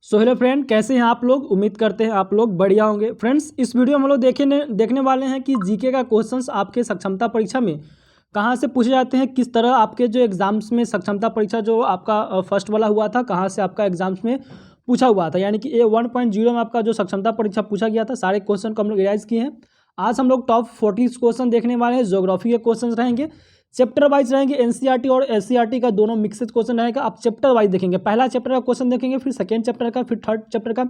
So hello friend, कैसे हैं आप लोग। उम्मीद करते हैं आप लोग बढ़िया होंगे। फ्रेंड्स, इस वीडियो में हम लोग देखने वाले हैं कि जीके का क्वेश्चंस आपके सक्षमता परीक्षा में कहाँ से पूछे जाते हैं, किस तरह आपके जो एग्जाम्स में सक्षमता परीक्षा जो आपका फर्स्ट वाला हुआ था, कहाँ से आपका एग्जाम्स में पूछा हुआ था। यानी कि A1.0 में आपका जो सक्षमता परीक्षा पूछा गया था, सारे क्वेश्चन को हम लोग रिवाइज किए हैं। आज हम लोग टॉप 40 क्वेश्चन देखने वाले हैं। ज्योग्राफी के क्वेश्चन रहेंगे, चैप्टर वाइज रहेंगे। एनसीईआरटी और एससीईआरटी का दोनों मिक्सड क्वेश्चन रहेगा। आप चैप्टर वाइज देखेंगे, पहला चैप्टर का क्वेश्चन देखेंगे, फिर सेकेंड चैप्टर का, फिर थर्ड चैप्टर का,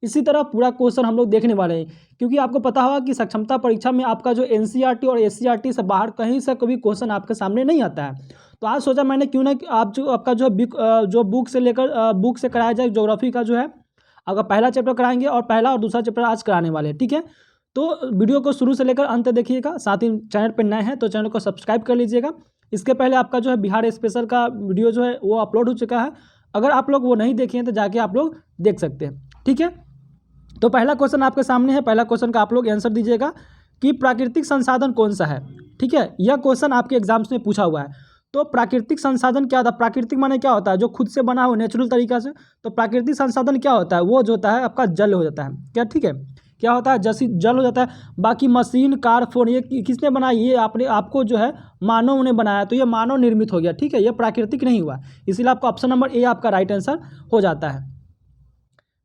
इसी तरह पूरा क्वेश्चन हम लोग देखने वाले हैं। क्योंकि आपको पता होगा कि सक्षमता परीक्षा में आपका जो एनसीईआरटी और एससीईआरटी से बाहर कहीं से कभी क्वेश्चन आपके सामने नहीं आता है। तो आज सोचा मैंने क्यों ना कि आप जो आपका जो बुक से लेकर बुक से कराया जाए ज्योग्राफी का जो है, अगर पहला चैप्टर कराएंगे और पहला और दूसरा चैप्टर आज कराने वाले हैं। ठीक है, तो वीडियो को शुरू से लेकर अंत तक देखिएगा। साथ ही चैनल पर नए हैं तो चैनल को सब्सक्राइब कर लीजिएगा। इसके पहले आपका जो है बिहार स्पेशल का वीडियो जो है वो अपलोड हो चुका है। अगर आप लोग वो नहीं देखे हैं तो जाके आप लोग देख सकते हैं। ठीक है, तो पहला क्वेश्चन आपके सामने है। पहला क्वेश्चन का आप लोग आंसर दीजिएगा कि प्राकृतिक संसाधन कौन सा है। ठीक है, यह क्वेश्चन आपके एग्जाम्स में पूछा हुआ है। तो प्राकृतिक संसाधन क्या होता है? प्राकृतिक माने क्या होता है? जो खुद से बना हो, नेचुरल तरीका से। तो प्राकृतिक संसाधन क्या होता है? वो जो होता है आपका जल हो जाता है। क्या? ठीक है, क्या होता है? जैसे जल हो जाता है। बाकी मशीन, कार, फोन, ये किसने बनाया? ये आपको जो है मानव ने बनाया, तो ये मानव निर्मित हो गया। ठीक है, ये प्राकृतिक नहीं हुआ। इसीलिए आपका ऑप्शन नंबर ए आपका राइट आंसर हो जाता है।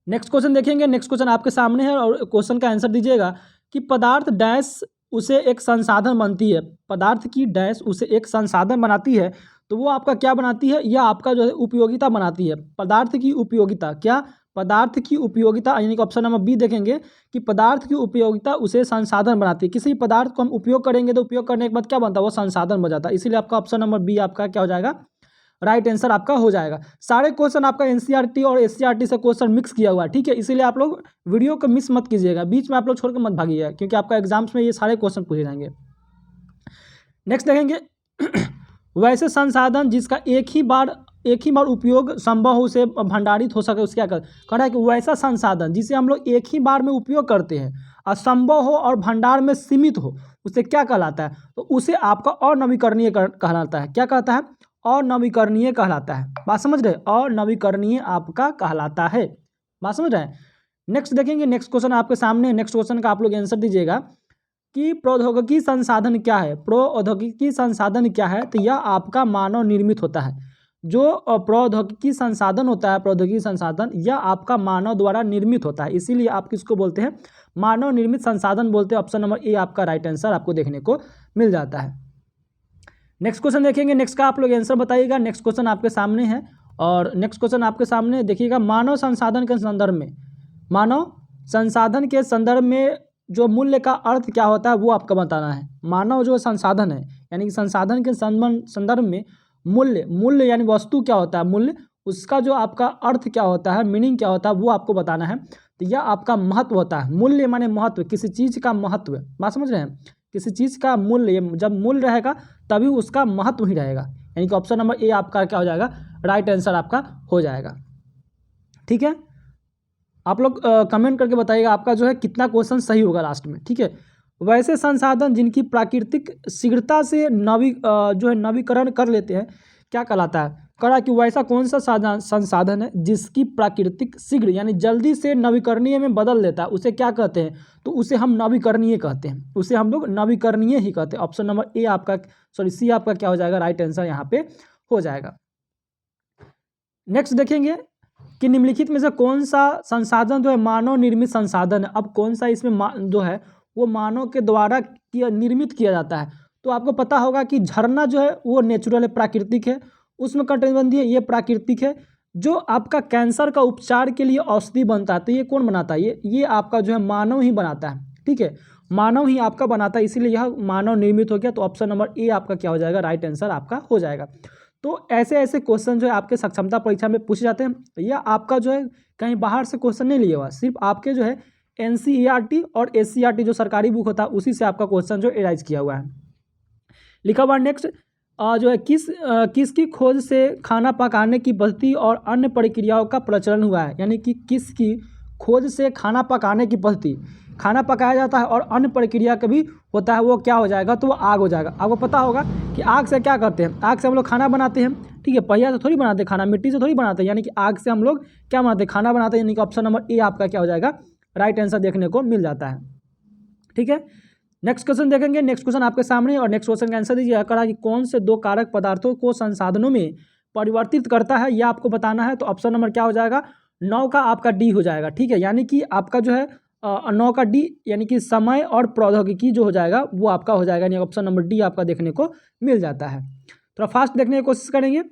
नेक्स्ट क्वेश्चन देखेंगे। नेक्स्ट क्वेश्चन आपके सामने है और क्वेश्चन का आंसर दीजिएगा कि पदार्थ डैश उसे एक संसाधन बनती है। पदार्थ की डैश उसे एक संसाधन बनाती है, तो वो आपका क्या बनाती है? यह आपका जो है उपयोगिता बनाती है। पदार्थ की उपयोगिता क्या? पदार्थ की उपयोगिता, यानी कि ऑप्शन नंबर बी देखेंगे कि पदार्थ की उपयोगिता उसे संसाधन बनाती है। किसी पदार्थ को हम उपयोग करेंगे तो उपयोग करने के बाद क्या बनता है? वो संसाधन बन जाता है। इसीलिए आपका ऑप्शन नंबर बी आपका क्या हो जाएगा? राइट आंसर आपका हो जाएगा। सारे क्वेश्चन आपका एनसीईआरटी और एससीईआरटी से क्वेश्चन मिक्स किया हुआ है। ठीक है, इसीलिए आप लोग वीडियो को मिस मत कीजिएगा, बीच में आप लोग छोड़कर मत भागिएगा, क्योंकि आपका एग्जाम्स में ये सारे क्वेश्चन पूछे जाएंगे। नेक्स्ट देखेंगे वैसे संसाधन जिसका एक ही बार उपयोग संभव हो, उसे भंडारित हो सके, उससे क्या कर रहा है कि वैसा संसाधन जिसे हम लोग एक ही बार में उपयोग करते हैं, असंभव हो और भंडार में सीमित हो, उसे क्या कहलाता है? तो उसे आपका अनवीकरणीय कहलाता है। क्या कहता है? अनवीकरणीय कहलाता है। बात समझ रहे? अनवीकरणीय आपका कहलाता है। बात समझ रहे हैं? नेक्स्ट देखेंगे। नेक्स्ट क्वेश्चन आपके सामने। नेक्स्ट क्वेश्चन का आप लोग आंसर दीजिएगा कि प्रौद्योगिकी संसाधन क्या है। प्रौद्योगिकी संसाधन क्या है? तो यह आपका मानव निर्मित होता है। जो प्रौद्योगिकी संसाधन होता है, प्रौद्योगिकी संसाधन, यह आपका मानव द्वारा निर्मित होता है। इसीलिए आप किसको बोलते हैं? मानव निर्मित संसाधन बोलते हैं। ऑप्शन नंबर ए आपका राइट आंसर आपको देखने को मिल जाता है। नेक्स्ट क्वेश्चन देखेंगे। नेक्स्ट का आप लोग आंसर बताइएगा। नेक्स्ट क्वेश्चन आपके सामने है और नेक्स्ट क्वेश्चन आपके सामने देखिएगा। मानव संसाधन के संदर्भ में, मानव संसाधन के संदर्भ में जो मूल्य का अर्थ क्या होता है वो आपको बताना है। मानव जो संसाधन है, यानी कि संसाधन के संदर्भ में मूल्य यानी वस्तु क्या होता है, मूल्य, उसका जो आपका अर्थ क्या होता है, मीनिंग क्या होता है, वो आपको बताना है। तो यह आपका महत्व होता है। मूल्य माने महत्व, किसी चीज़ का महत्व। बात समझ रहे हैं? किसी चीज़ का मूल्य, जब मूल्य रहेगा तभी उसका महत्व ही रहेगा। यानी कि ऑप्शन नंबर ए आपका क्या हो जाएगा? राइट आंसर आपका हो जाएगा। ठीक है, आप लोग कमेंट करके बताइएगा आपका जो है कितना क्वेश्चन सही होगा लास्ट में। ठीक है, वैसे संसाधन जिनकी प्राकृतिक शीघ्रता से नवीकरण कर लेते हैं, क्या कहलाता है? करा कि वैसा कौन सा संसाधन है जिसकी प्राकृतिक शीघ्र यानी जल्दी से नवीकरणीय में बदल देता है, उसे क्या कहते हैं? तो उसे हम नवीकरणीय कहते हैं। उसे हम लोग नवीकरणीय ही कहते हैं। ऑप्शन नंबर ए आपका, सी आपका क्या हो जाएगा? राइट आंसर यहाँ पे हो जाएगा। नेक्स्ट देखेंगे कि निम्नलिखित में से कौन सा संसाधन जो है मानव निर्मित संसाधन है। अब कौन सा इसमें जो है वो मानव के द्वारा निर्मित किया जाता है। तो आपको पता होगा कि झरना जो है वो नेचुरल है, प्राकृतिक है। उसमें कटिबंधी है, ये प्राकृतिक है। जो आपका कैंसर का उपचार के लिए औषधि बनता है, तो ये कौन बनाता है? ये आपका जो है मानव ही बनाता है। ठीक है, मानव ही आपका बनाता है, इसीलिए यह मानव निर्मित हो गया। तो ऑप्शन नंबर ए आपका क्या हो जाएगा? राइट आंसर आपका हो जाएगा। तो ऐसे ऐसे क्वेश्चन जो है आपके सक्षमता परीक्षा में पूछे जाते हैं। या आपका जो है कहीं बाहर से क्वेश्चन नहीं लिया हुआ, सिर्फ आपके जो है एनसीईआरटी और एससीईआरटी जो सरकारी बुक होता है उसी से आपका क्वेश्चन जो एराइज किया हुआ है। लिखा हुआ नेक्स्ट जो है किसकी खोज से खाना पकाने की पद्धति और अन्य प्रक्रियाओं का प्रचलन हुआ है। यानी कि किसकी खोज से खाना पकाने की पद्धति, खाना पकाया जाता है और अन्य प्रक्रिया का भी होता है, वो क्या हो जाएगा, तो वो आग हो जाएगा। आपको पता होगा कि आग से क्या करते हैं, आग से हम लोग खाना बनाते हैं, ठीक है, पहिया से थोड़ी बनाते हैं खाना, मिट्टी से थोड़ी बनाते हैं, यानी कि आग से हम लोग क्या बनाते हैं, खाना बनाते हैं, यानी कि ऑप्शन नंबर ए आपका क्या हो जाएगा, राइट आंसर देखने को मिल जाता है। ठीक है, नेक्स्ट क्वेश्चन देखेंगे। नेक्स्ट क्वेश्चन आपके सामने और नेक्स्ट क्वेश्चन का आंसर दीजिए। कहा कि कौन से दो कारक पदार्थों को संसाधनों में परिवर्तित करता है, यह आपको बताना है। तो ऑप्शन नंबर क्या हो जाएगा, 9 का आपका डी हो जाएगा। ठीक है, यानी कि आपका जो है 9 का डी यानी कि समय और प्रौद्योगिकी जो हो जाएगा वो आपका हो जाएगा, यानी ऑप्शन नंबर डी आपका देखने को मिल जाता है। थोड़ा फास्ट देखने की कोशिश करेंगे।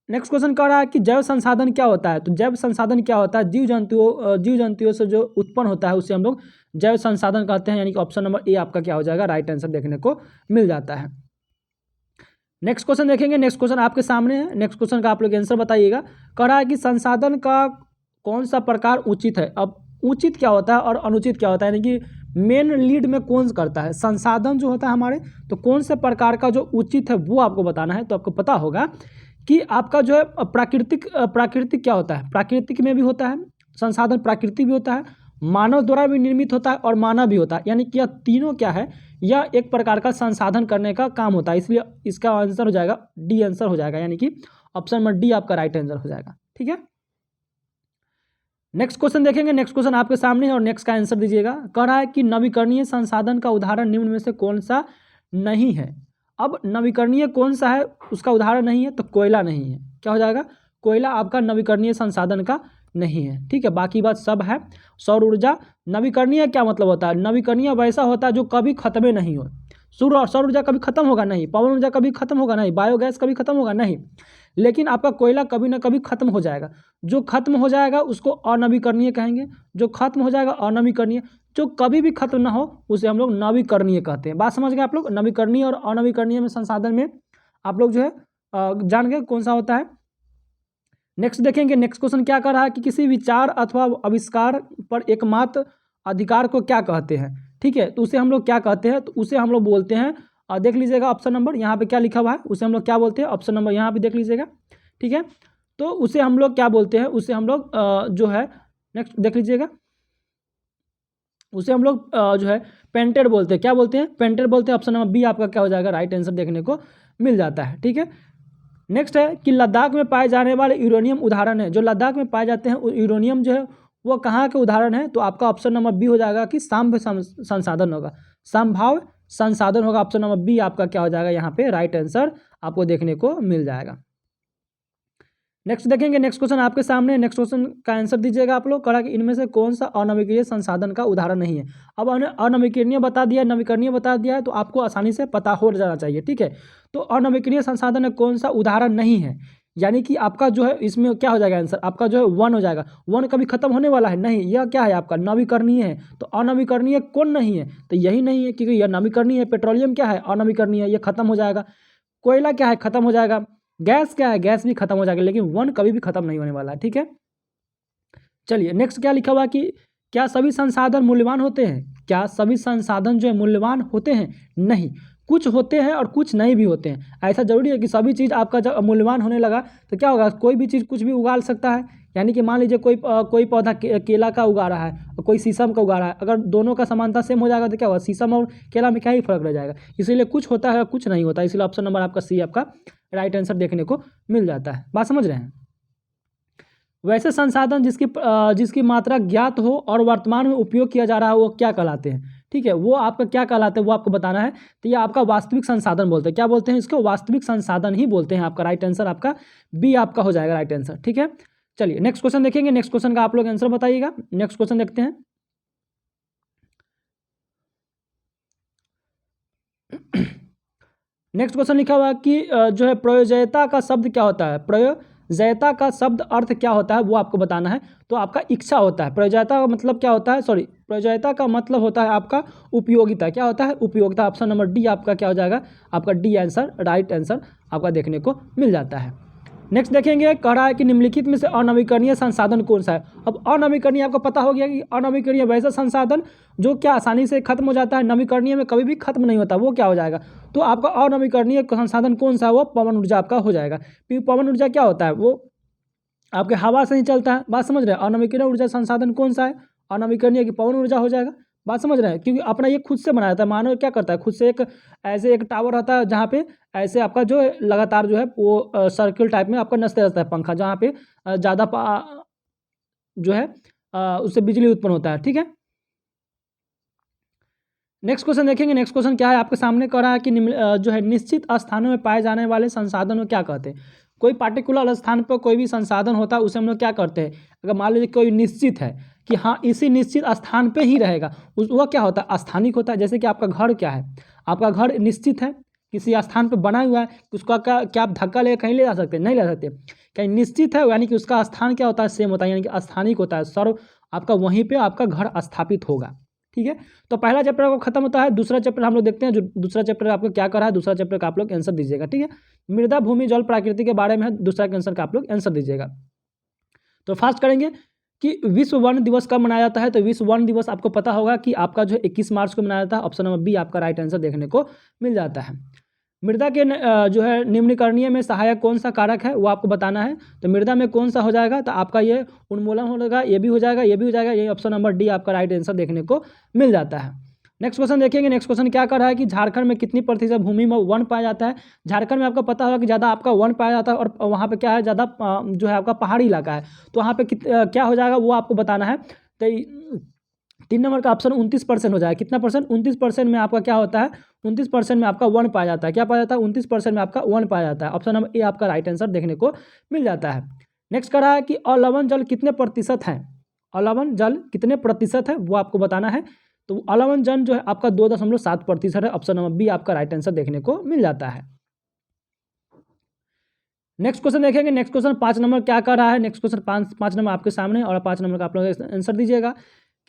नेक्स्ट क्वेश्चन कह रहा है कि जैव संसाधन क्या होता है। तो जैव संसाधन क्या होता है, जीव जंतुओं से जो उत्पन्न होता है उसे हम लोग जैव संसाधन कहते हैं, यानी कि ऑप्शन नंबर ए आपका क्या हो जाएगा, राइट आंसर देखने को मिल जाता है। नेक्स्ट क्वेश्चन देखेंगे। नेक्स्ट क्वेश्चन आपके सामने है, नेक्स्ट क्वेश्चन का आप लोग आंसर बताइएगा। कह रहा है कि संसाधन का कौन सा प्रकार उचित है। अब उचित क्या होता है और अनुचित क्या होता है, यानी कि मेन लीड में कौन करता है, संसाधन जो होता है हमारे, तो कौन से प्रकार का जो उचित है वो आपको बताना है। तो आपको पता होगा कि आपका जो है प्राकृतिक क्या होता है, प्राकृतिक में भी होता है संसाधन, प्राकृतिक भी होता है, मानव द्वारा भी निर्मित होता है और मानव भी होता है, यानी कि यह तीनों क्या है, यह एक प्रकार का संसाधन करने का काम होता है। इसलिए इसका आंसर हो जाएगा डी आंसर हो जाएगा, यानी कि ऑप्शन नंबर डी आपका राइट आंसर हो जाएगा। ठीक है, नेक्स्ट क्वेश्चन देखेंगे। नेक्स्ट क्वेश्चन आपके सामने है और नेक्स्ट का आंसर दीजिएगा। कह रहा है कि नवीकरणीय संसाधन का उदाहरण निम्न में से कौन सा नहीं है। अब नवीकरणीय कौन सा है, उसका उदाहरण नहीं है, तो कोयला नहीं है। क्या हो जाएगा, कोयला आपका नवीकरणीय संसाधन का नहीं है। ठीक है, बाकी बात सब है। सौर ऊर्जा नवीकरणीय क्या मतलब होता है, नवीकरणीय वैसा होता है जो कभी खत्म नहीं हो। सौर ऊर्जा कभी खत्म होगा नहीं, पवन ऊर्जा कभी खत्म होगा नहीं, बायोगैस कभी खत्म होगा नहीं, लेकिन आपका कोयला कभी ना कभी खत्म हो जाएगा। जो खत्म हो जाएगा उसको अनवीकरणीय कहेंगे, जो खत्म हो जाएगा अनवीकरणीय, जो कभी भी खत्म ना हो उसे हम लोग नवीकरणीय कहते हैं। बात समझ गए आप लोग, नवीकरणीय और अनवीकरणीय में संसाधन में आप लोग जो है जान गए कौन सा होता है। नेक्स्ट देखेंगे। नेक्स्ट क्वेश्चन क्या कर रहा है कि किसी विचार अथवा आविष्कार पर एकमात्र अधिकार को क्या कहते हैं। ठीक है, तो उसे हम लोग क्या कहते हैं, तो उसे हम लोग बोलते हैं, देख लीजिएगा ऑप्शन नंबर यहाँ पे क्या लिखा हुआ है, उसे हम लोग क्या बोलते हैं, ऑप्शन नंबर यहाँ पे देख लीजिएगा। ठीक है, तो उसे हम लोग क्या बोलते हैं, उसे हम लोग जो है नेक्स्ट देख लीजिएगा, उसे हम लोग जो है पेंटेड बोलते हैं। क्या बोलते हैं, पेंटेड बोलते हैं। ऑप्शन नंबर बी आपका क्या हो जाएगा, राइट आंसर देखने को मिल जाता है। ठीक है, नेक्स्ट है कि लद्दाख में पाए जाने वाले यूरेनियम उदाहरण है। जो लद्दाख में पाए जाते हैं यूरेनियम जो है वो कहाँ के उदाहरण है, तो आपका ऑप्शन नंबर बी हो जाएगा कि संभाव्य संसाधन होगा, संभाव्य संसाधन होगा। ऑप्शन नंबर बी आपका क्या हो जाएगा, यहाँ पे राइट आंसर आपको देखने को मिल जाएगा। नेक्स्ट देखेंगे। नेक्स्ट क्वेश्चन आपके सामने, नेक्स्ट क्वेश्चन का आंसर दीजिएगा आप लोग। कहा कि इनमें से कौन सा अनवीकरणीय संसाधन का उदाहरण नहीं है। अब अनवीकरणीय बता दिया, नवीकरणीय बता दिया है, तो आपको आसानी से पता हो जाना चाहिए। ठीक है, तो अनवीकरणीय संसाधन में कौन सा उदाहरण नहीं है, यानी कि आपका जो है इसमें क्या हो जाएगा आंसर, आपका जो है 1 हो जाएगा। 1 कभी खत्म होने वाला है नहीं, यह क्या है आपका नवीकरणीय है। तो अनवीकरणीय कौन नहीं है, तो यही नहीं है, क्योंकि यह नवीकरणीय है। पेट्रोलियम क्या है, अनवीकरणीय है, यह खत्म हो जाएगा। कोयला क्या है, खत्म हो जाएगा। गैस क्या है, गैस भी खत्म हो जाएगा, लेकिन 1 कभी भी खत्म नहीं होने वाला है। ठीक है, चलिए नेक्स्ट क्या लिखा हुआ कि क्या सभी संसाधन मूल्यवान होते हैं। क्या सभी संसाधन जो है मूल्यवान होते हैं, नहीं, कुछ होते हैं और कुछ नहीं भी होते हैं। ऐसा जरूरी है कि सभी चीज़ आपका जब मूल्यवान होने लगा तो क्या होगा, कोई भी चीज़ कुछ भी उगा सकता है। यानी कि मान लीजिए कोई पौधा केला का उगा रहा है और कोई शीशम का उगा रहा है, अगर दोनों का समानता सेम हो जाएगा तो क्या होगा, शीशम और केला में क्या ही फर्क रह जाएगा। इसीलिए कुछ होता है और कुछ नहीं होता, इसलिए ऑप्शन नंबर आपका सी आपका राइट आंसर देखने को मिल जाता है। बात समझ रहे हैं। वैसे संसाधन जिसकी मात्रा ज्ञात हो और वर्तमान में उपयोग किया जा रहा है वो क्या कहलाते हैं। ठीक है, वो आपका क्या कहलाते हैं वो आपको बताना है। तो ये आपका वास्तविक संसाधन बोलते हैं। क्या बोलते हैं इसको, वास्तविक संसाधन ही बोलते हैं। आपका राइट आंसर आपका बी आपका हो जाएगा राइट आंसर। ठीक है, चलिए नेक्स्ट क्वेश्चन देखेंगे। नेक्स्ट क्वेश्चन का आप लोग आंसर बताइएगा। नेक्स्ट क्वेश्चन देखते हैं। नेक्स्ट क्वेश्चन लिखा हुआ है कि जो है प्रयोज्यता का शब्द क्या होता है। प्रयोज्यता का शब्द अर्थ क्या होता है वो आपको बताना है। तो आपका इच्छा होता है। प्रयोज्यता का मतलब क्या होता है, प्रयोज्यता का मतलब होता है आपका उपयोगिता। क्या होता है, उपयोगिता। ऑप्शन नंबर डी आपका क्या हो जाएगा, आपका डी आंसर राइट आंसर आपका देखने को मिल जाता है। नेक्स्ट देखेंगे, कह रहा है कि निम्नलिखित में से अनवीकरणीय संसाधन कौन सा है। अब अनवीकरणीय आपको पता हो गया कि अनवीकरणीय वैसा संसाधन जो क्या आसानी से खत्म हो जाता है, नवीकरणीय में कभी भी खत्म नहीं होता, वो क्या हो जाएगा। तो आपका अनवीकरणीय संसाधन कौन सा है, वो पवन ऊर्जा आपका हो जाएगा। क्योंकि पवन ऊर्जा क्या होता है, वो आपके हवा से ही चलता है, बात समझ रहे हैं। अनवीकरणीय ऊर्जा संसाधन कौन सा है? अनवीकरणीय की पवन ऊर्जा हो जाएगा, बात समझ रहे हैं। क्योंकि अपना ये खुद से बनाया था, मानव क्या करता है, खुद से एक ऐसे एक टावर रहता है जहाँ पे ऐसे आपका जो है लगातार जो है वो सर्किल टाइप में आपका नचते रहता है पंखा, जहाँ पे ज़्यादा जो है उससे बिजली उत्पन्न होता है, ठीक है। नेक्स्ट क्वेश्चन देखेंगे। नेक्स्ट क्वेश्चन क्या है आपके सामने कह रहा है कि जो है निश्चित स्थानों में पाए जाने वाले संसाधन को क्या कहते हैं? कोई पार्टिकुलर स्थान पर कोई भी संसाधन होता है उसे हम लोग क्या करते हैं? अगर मान लीजिए कोई निश्चित है कि हाँ इसी निश्चित स्थान पे ही रहेगा, उस वह क्या होता है? स्थानिक होता है। जैसे कि आपका घर क्या है, आपका घर निश्चित है, किसी स्थान पर बना हुआ है, उसका क्या आप धक्का लेकर कहीं ले जा सकते हैं? नहीं ले सकते। कहीं निश्चित है यानी कि उसका स्थान क्या होता है? सेम होता है, यानी कि स्थानिक होता है। सर्व आपका वहीं पर आपका घर स्थापित होगा, ठीक है। तो पहला चैप्टर आपको खत्म होता है। दूसरा चैप्टर हम लोग देखते हैं, जो दूसरा चैप्टर आपको क्या कर रहा है। दूसरा चैप्टर का आप लोग आंसर दीजिएगा, ठीक है। मृदा भूमि जल प्रकृति के बारे में है, दूसरा आंसर का आप लोग आंसर दीजिएगा। तो फास्ट करेंगे कि विश्व वन दिवस कब मनाया जाता है? तो विश्व वन दिवस आपको पता होगा कि आपका जो 21 मार्च को मनाया जाता है। ऑप्शन नंबर बी आपका राइट आंसर देखने को मिल जाता है। मृदा के जो है निम्नकरणीय में सहायक कौन सा कारक है वो आपको बताना है। तो मृदा में कौन सा हो जाएगा? तो आपका ये उन्मूलन हो जाएगा, ये भी हो जाएगा, ये भी हो जाएगा। ये ऑप्शन नंबर डी आपका राइट आंसर देखने को मिल जाता है। नेक्स्ट क्वेश्चन देखेंगे। नेक्स्ट क्वेश्चन क्या कर रहा है कि झारखंड में कितनी प्रतिशत भूमि में वन पाया जाता है? झारखंड में आपको पता होगा कि ज़्यादा आपका वन पाया जाता है, और वहाँ पे क्या है, ज़्यादा जो है आपका पहाड़ी इलाका है। तो वहाँ पे क्या हो जाएगा वो आपको बताना है। तो 3 नंबर का ऑप्शन 29% हो जाएगा। कितना परसेंट? 29% में आपका क्या होता है? 29% में आपका वन पाया जाता है। क्या पाया जाता है? 29% में आपका वन पाया जाता है। ऑप्शन नंबर ए आपका राइट आंसर देखने को मिल जाता है। नेक्स्ट कह रहा है कि अलवण जल कितने प्रतिशत है? अलवण जल कितने प्रतिशत है वो आपको बताना है। तो अलवण जल जो है आपका 2.7% है। ऑप्शन नंबर बी आपका राइट आंसर देखने को मिल जाता है। नेक्स्ट क्वेश्चन देखेंगे। नेक्स्ट क्वेश्चन 5 नंबर क्या कर रहा है? नेक्स्ट क्वेश्चन 5 नंबर आपके सामने, और 5 नंबर का आप लोग आंसर दीजिएगा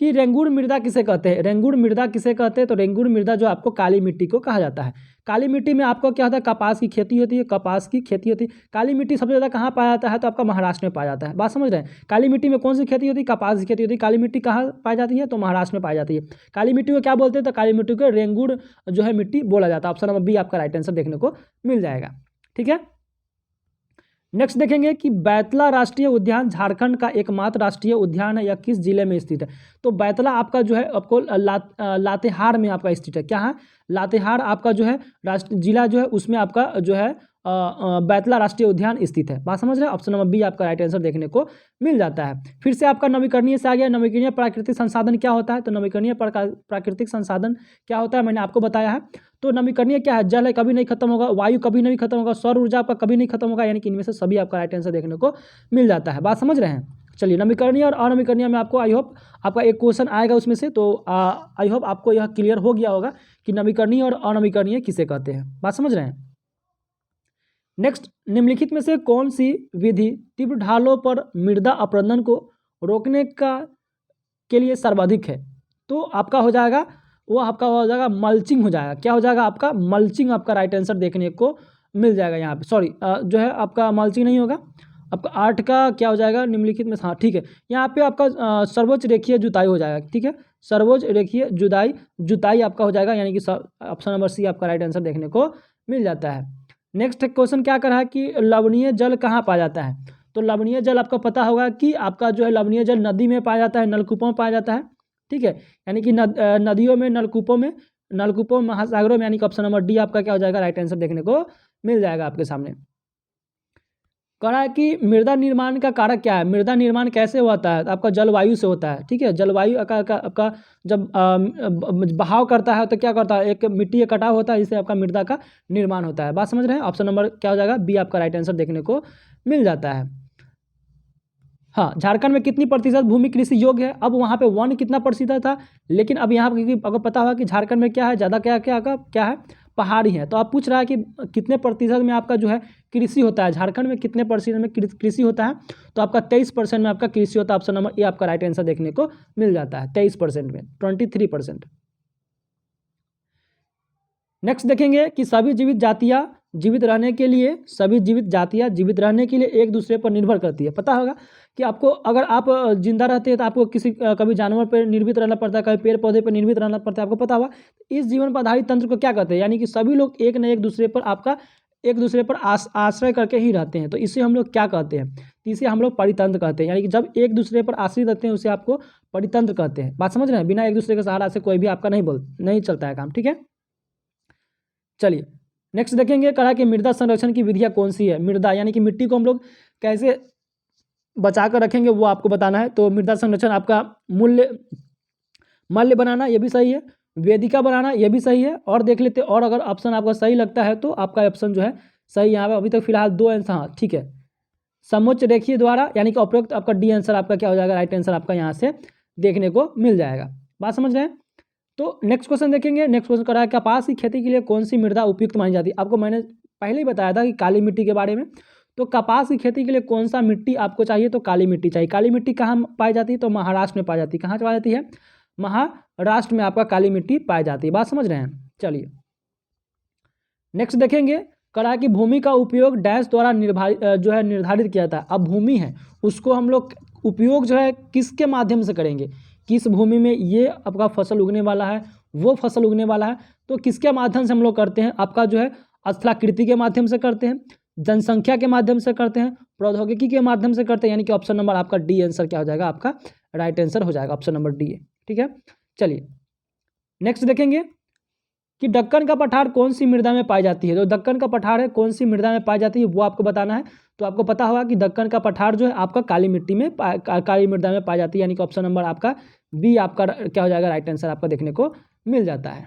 कि रेंगुर मृदा किसे कहते हैं? रेंगुर मृदा किसे कहते हैं? तो रेंगुर मृदा जो आपको काली मिट्टी को कहा जाता है। काली मिट्टी में आपको क्या होता है? कपास की खेती होती है, कपास की खेती होती है। काली मिट्टी सबसे ज़्यादा कहाँ पाया जाता है? तो आपका महाराष्ट्र में पाया जाता है। बात समझ रहे हैं। काली मिट्टी में कौन सी खेती होती है? कपास की खेती होती है। काली मिट्टी कहाँ पाई जाती है? तो महाराष्ट्र में पाई जाती है। काली मिट्टी को क्या बोलते हैं? तो काली मिट्टी को रेंगुर जो है मिट्टी बोला जाता है। ऑप्शन नंबर बी आपका राइट आंसर देखने को मिल जाएगा, ठीक है। नेक्स्ट देखेंगे कि बैतला राष्ट्रीय उद्यान झारखंड का एकमात्र राष्ट्रीय उद्यान है, या किस जिले में स्थित है? तो बैतला आपका जो है आपको लातेहार में आपका स्थित है। क्या है? लातेहार आपका जो है जिला जो है उसमें आपका जो है बैतला राष्ट्रीय उद्यान स्थित है। बात समझ रहे हैं। ऑप्शन नंबर बी आपका राइट आंसर देखने को मिल जाता है। फिर से आपका नवीकरणीय से आ गया। नवीकरणीय प्राकृतिक संसाधन क्या होता है? तो नवीकरणीय प्राकृतिक संसाधन क्या होता है मैंने आपको बताया है। तो नवीकरणीय क्या है? जल है, कभी नहीं खत्म होगा। वायु कभी नहीं खत्म होगा। सौर ऊर्जा आपका कभी नहीं खत्म होगा। यानी कि इनमें से सभी आपका राइट आंसर देखने को मिल जाता है। बात समझ रहे हैं। चलिए, नवीकरणीय और अनवीकरणीय में आपको आई होप आपका एक क्वेश्चन आएगा उसमें से, तो आई होप आपको यह क्लियर हो गया होगा कि नवीकरणीय और अनवीकरणीय किसे कहते हैं। बात समझ रहे हैं। नेक्स्ट, निम्नलिखित में से कौन सी विधि तीव्र ढालों पर मृदा अपरदन को रोकने के लिए सर्वाधिक है? तो आपका हो जाएगा वो आपका हो जाएगा मल्चिंग हो जाएगा। क्या हो जाएगा? आपका मल्चिंग आपका राइट आंसर देखने को मिल जाएगा यहाँ पे। सॉरी, जो है आपका मल्चिंग नहीं होगा, आपका 8 का क्या हो जाएगा निम्नलिखित में? हाँ ठीक है, यहाँ पे आपका सर्वोच्च रेखीय जुताई हो जाएगा, ठीक है। सर्वोच्च रेखीय जुताई आपका हो जाएगा, यानी कि ऑप्शन नंबर सी आपका राइट आंसर देखने को मिल जाता है। नेक्स्ट क्वेश्चन क्या कर रहा है कि लवणीय जल कहाँ पाया जाता है? तो लवणीय जल आपको पता होगा कि आपका जो है लवणीय जल नदी में पाया जाता है, नलकूपों में पाया जाता है, ठीक है। यानी कि नदियों में, नलकूपों महासागरों में, यानी कि ऑप्शन नंबर डी आपका क्या हो जाएगा? राइट आंसर देखने को मिल जाएगा आपके सामने। कह रहा है कि मृदा निर्माण का कारक क्या है? मृदा निर्माण कैसे होता है? आपका जलवायु से होता है, ठीक है। जलवायु आपका जब बहाव करता है तो क्या करता है? एक मिट्टी का कटाव होता है, जिससे आपका मृदा का निर्माण होता है। बात समझ रहे हैं। ऑप्शन नंबर क्या हो जाएगा? बी आपका राइट आंसर देखने को मिल जाता है। हाँ, झारखंड में कितनी प्रतिशत भूमि कृषि योग्य है? अब वहाँ पे वन कितना प्रतिशत था, लेकिन अब यहाँ पर अगर पता होगा कि झारखंड में क्या है, ज़्यादा क्या है, पहाड़ी है। तो आप पूछ रहा है कि कितने प्रतिशत में आपका जो है कृषि होता है, झारखंड में कितने प्रतिशत में कृषि होता है? तो आपका 23% में आपका कृषि होता है। ऑप्शन नंबर ए आपका राइट आंसर देखने को मिल जाता है। 23% में 23%। नेक्स्ट देखेंगे कि सभी जीवित जातियाँ जीवित रहने के लिए एक दूसरे पर निर्भर करती है। पता होगा कि आपको, अगर आप जिंदा रहते हैं तो आपको कभी जानवर पर निर्भर रहना पड़ता है, कभी पेड़ पौधे पर निर्भर रहना पड़ता है, आपको पता होगा। इस जीवन पर आधारित तंत्र को क्या कहते हैं? यानी कि सभी लोग एक न एक दूसरे पर आश्रय करके ही रहते हैं, तो इसे हम लोग क्या कहते हैं? इसे हम लोग परितंत्र कहते हैं, यानी कि जब एक दूसरे पर आश्रित रहते हैं उसे आपको परितंत्र कहते हैं। बात समझ रहे हैं, बिना एक दूसरे के सहारा से कोई भी आपका नहीं चलता है काम, ठीक है। चलिए नेक्स्ट देखेंगे, कहा कि मृदा संरक्षण की विधियाँ कौन सी है। मृदा यानी कि मिट्टी को हम लोग कैसे बचा कर रखेंगे वो आपको बताना है। तो मृदा संरक्षण आपका मल्य बनाना, ये भी सही है। वेदिका बनाना, ये भी सही है। और देख लेते हैं, और अगर ऑप्शन आपका सही लगता है तो आपका ऑप्शन जो है सही यहाँ पे अभी तक फिलहाल 2 आंसर, हाँ ठीक है। समोच्च रेखीय द्वारा यानी कि उपरोक्त आपका डी आंसर आपका क्या हो जाएगा, राइट आंसर आपका यहाँ से देखने को मिल जाएगा। बात समझ रहे हैं। तो नेक्स्ट क्वेश्चन देखेंगे। नेक्स्ट क्वेश्चन कर रहा है, कपास की खेती के लिए कौन सी मृदा उपयुक्त मानी जाती है। आपको मैंने पहले ही बताया था कि काली मिट्टी के बारे में। तो कपास की खेती के लिए कौन सा मिट्टी आपको चाहिए, तो काली मिट्टी चाहिए। काली मिट्टी कहाँ पाई जाती है, तो महाराष्ट्र में पाई जाती है। कहाँ पाई जाती है, महाराष्ट्र में आपका काली मिट्टी पाई जाती है। बात समझ रहे हैं। चलिए नेक्स्ट देखेंगे, करा कि भूमि का उपयोग डैश द्वारा निर्धारित किया था। अब भूमि है उसको हम लोग उपयोग जो है किसके माध्यम से करेंगे, किस भूमि में ये आपका फसल उगने वाला है, वो फसल उगने वाला है, तो किसके माध्यम से हम लोग करते हैं, आपका जो है स्थलाकृति के माध्यम से करते हैं, जनसंख्या के माध्यम से करते हैं, प्रौद्योगिकी के माध्यम से करते हैं। यानी कि ऑप्शन नंबर आपका डी आंसर क्या हो जाएगा, आपका राइट आंसर हो जाएगा, ऑप्शन नंबर डी है, ठीक है। चलिए नेक्स्ट देखेंगे कि दक्कन का पठार कौन सी मृदा में पाई जाती है। तो दक्कन का पठार है कौन सी मृदा में पाई जाती है वो आपको बताना है। तो आपको पता होगा कि दक्कन का पठार जो है आपका काली मिट्टी में काली मृदा में पाई जाती है। यानी कि ऑप्शन नंबर आपका बी आपका क्या हो जाएगा, राइट आंसर आपका देखने को मिल जाता है।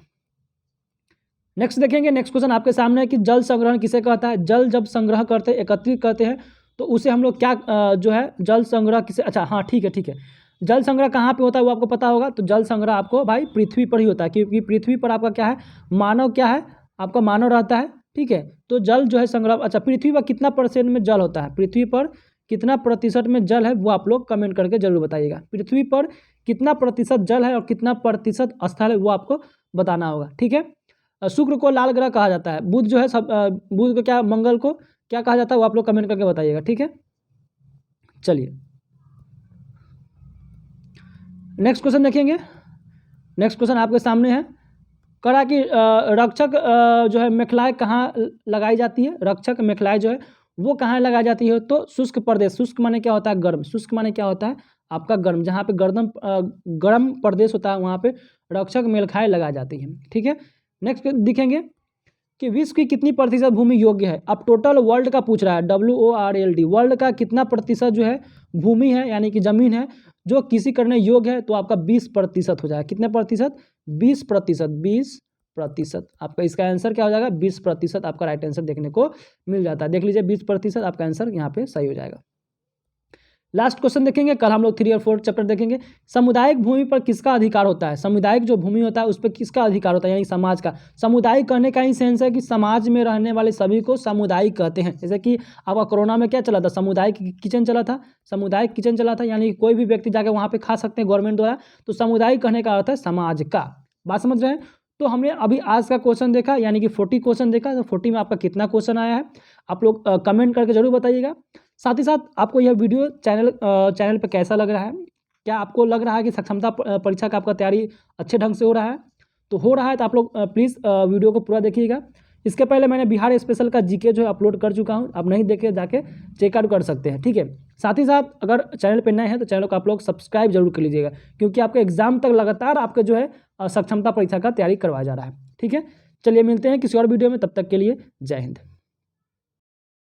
नेक्स्ट देखेंगे, नेक्स्ट क्वेश्चन आपके सामने है कि जल संग्रहण किसे कहता है। जल जब संग्रह करते एकत्रित करते हैं तो उसे हम लोग क्या जो है जल संग्रह किसे, अच्छा हाँ ठीक है। जल संग्रह कहाँ पे होता है वो आपको पता होगा। तो जल संग्रह आपको भाई पृथ्वी पर ही होता है, क्योंकि पृथ्वी पर आपका क्या है, मानव क्या है, आपका मानव रहता है, ठीक है। तो जल जो है संग्रह, अच्छा पृथ्वी पर कितना % में जल होता है, पृथ्वी पर कितना % में जल है वो आप लोग कमेंट करके जरूर बताइएगा। पृथ्वी पर कितना % जल है और कितना % स्थल है वो आपको बताना होगा, ठीक है। शुक्र को लाल ग्रह कहा जाता है, बुध जो है बुध को क्या, मंगल को क्या कहा जाता है वो आप लोग कमेंट करके बताइएगा, ठीक है। चलिए नेक्स्ट क्वेश्चन देखेंगे। नेक्स्ट क्वेश्चन आपके सामने है, करा कि रक्षक जो है मेखलाएँ कहाँ लगाई जाती है। रक्षक मेखलाएँ जो है वो कहाँ लगाई जाती है, तो शुष्क प्रदेश। शुष्क माने क्या होता है, गर्म। शुष्क माने क्या होता है आपका गर्म, जहाँ पे गर्म प्रदेश होता है वहाँ पे रक्षक मेखलाएँ लगाई जाती हैं, ठीक है। नेक्स्ट दिखेंगे कि विश्व की कितनी % भूमि योग्य है। अब टोटल वर्ल्ड का पूछ रहा है, WORLD, वर्ल्ड का कितना % जो है भूमि है यानी कि ज़मीन है जो किसी करने योग्य है, तो आपका 20% हो जाएगा। कितने %, 20%। आपका इसका आंसर क्या हो जाएगा, 20% आपका राइट आंसर देखने को मिल जाता है। देख लीजिए 20% आपका आंसर यहाँ पे सही हो जाएगा। लास्ट क्वेश्चन देखेंगे, कल हम लोग 3 और 4 चैप्टर देखेंगे। सामुदायिक भूमि पर किसका अधिकार होता है। सामुदायिक जो भूमि होता है उस पर किसका अधिकार होता है, यानी समाज का। सामुदायिक कहने का ही सेंस है कि समाज में रहने वाले सभी को सामुदायिक कहते हैं। जैसे कि आपका कोरोना में क्या चला था, सामुदायिक किचन चला था, सामुदायिक किचन चला था, यानी कोई भी व्यक्ति जाकर वहाँ पर खा सकते हैं गवर्नमेंट द्वारा। तो सामुदायिक कहने का अर्थ है समाज का। बात समझ रहे हैं। तो हमने अभी आज का क्वेश्चन देखा, यानी कि 40 क्वेश्चन देखा। तो 40 में आपका कितना क्वेश्चन आया है आप लोग कमेंट करके जरूर बताइएगा। साथ ही साथ आपको यह वीडियो चैनल पर कैसा लग रहा है, क्या आपको लग रहा है कि सक्षमता परीक्षा का आपका तैयारी अच्छे ढंग से हो रहा है। तो हो रहा है तो आप लोग प्लीज़ वीडियो को पूरा देखिएगा। इसके पहले मैंने बिहार स्पेशल का जीके जो है अपलोड कर चुका हूँ, आप नहीं देखे जाके चेकआउट कर सकते हैं, ठीक है। साथ ही साथ अगर चैनल पर नए हैं तो चैनल को आप लोग सब्सक्राइब जरूर कर लीजिएगा, क्योंकि आपके एग्जाम तक लगातार आपके जो है सक्षमता परीक्षा का तैयारी करवाया जा रहा है, ठीक है। चलिए मिलते हैं किसी और वीडियो में, तब तक के लिए जय हिंद।